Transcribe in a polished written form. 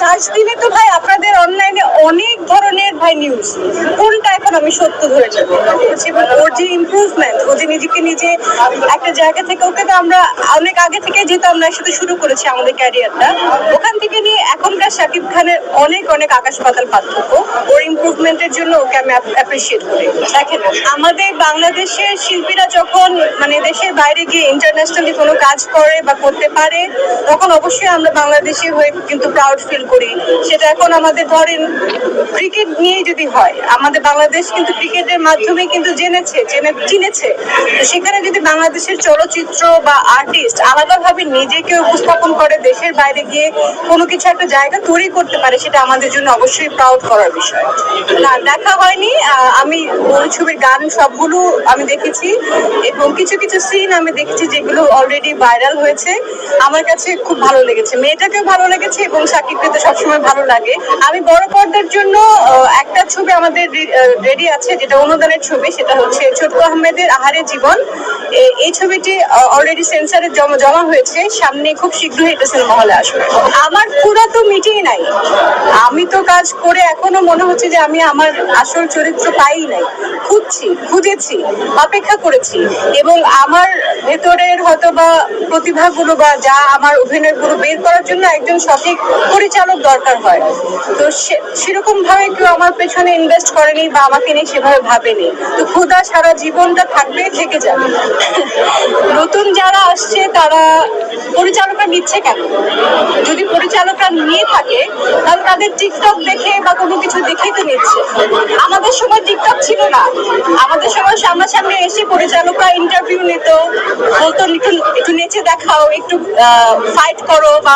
Search দিলে তো ভাই আপনাদের অনলাইনে অনেক ধরনের ভাই নিউজ, কোনটা এখন আমি সত্য ধরে নেব? ওর যে ইমপ্রুভমেন্ট, ও যে নিজেকে নিজে একটা জায়গা থেকে, ওকে তো আমরা অনেক আগে থেকে যেহেতু আমরা একসাথে শুরু করেছি আমাদের ক্যারিয়ারটা, ওখান থেকে নিয়ে এখনকার শাকিব খানের অনেক অনেক আকাশ পাতাল পার্থক্য। ওর ইমপ্রুভমেন্টের জন্য ওকে আমি অ্যাপ্রিসিয়েট করি। দেখেন, আমাদের বাংলাদেশের শিল্পীরা যখন মানে দেশের বাইরে গিয়ে ইন্টারন্যাশনালি কোনো কাজ করে বা করতে পারে, তখন অবশ্যই আমরা বাংলাদেশি হয়ে কিন্তু প্রাউড ফিল করি। সেটা এখন আমাদের ধরেন ক্রিকেট নিয়ে যদি হয়, আমাদের বাংলাদেশ কিন্তু ক্রিকেটের মাধ্যমে কিন্তু চিনেছে। তো সেখানে যদি বাংলাদেশের চলচ্চিত্র বা আর্টিস্ট আলাদাভাবে নিজেকে উপস্থাপন করে দেশের বাইরে গিয়ে কোনো কিছু একটা জায়গা তৈরি করতে পারে, সেটা আমাদের জন্য অবশ্যই প্রাউড করার বিষয়। না, দেখা হয়নি। আমি ওই ছবির গান সবগুলো আমি দেখেছি এবং কিছু কিছু সিন আমি দেখেছি যেগুলো অলরেডি ভাইরাল হয়েছে। আমার কাছে খুব ভালো লেগেছে, মেয়েটাকেও ভালো লেগেছে এবং সাকিবকে তো সবসময় ভালো লাগে। আমি বড় পর্দার জন্য একটা ছবি আমাদের রেডি আছে, যেটা অনুদানের ছবি, সেটা হচ্ছে ছোট্ট আহমেদের আহারে জীবন। এই ছবিটি অলরেডি সেন্সারে জমা হয়েছে, সামনে খুব শীঘ্রই এটা সিনেমা হলে আসবে। আমার পুরো তো মিটেই নাই, আমি তো কাজ করে এখনো মনে হচ্ছে যে আমি আমার আসল চরিত্র পাই নাই। খুঁজেছি, অপেক্ষা করেছি এবং আমার ভেতরের হয়তো বা প্রতিভাগুলো বা যা আমার অভিনয় গুলো বের করার জন্য একজন সঠিক পরিচালক দরকার হয়। তো সেরকম ভাবে কেউ আমার পেছনে ইনভেস্ট করেনি বা আমাকে নিয়ে সেভাবে ভাবেনি। তো ক্ষুধা সারা জীবনটা থাকবে, থেকে যাবে। নতুন যারা আসছে তারা পরিচালকরা নিচ্ছে কেন? যদি পরিচালকরা নিয়ে থাকে তাহলে তাদের টিকটক দেখে বা কোনো কিছু দেখেই তো নিচ্ছে। আমাদের সময় টিকটক ছিল না, আমাদের সময় সামনাসামনি এসে পরিচালকরা ইন্টারভিউ নিত, বলতো একটু নেচে দেখাও, একটু ফাইট করো বা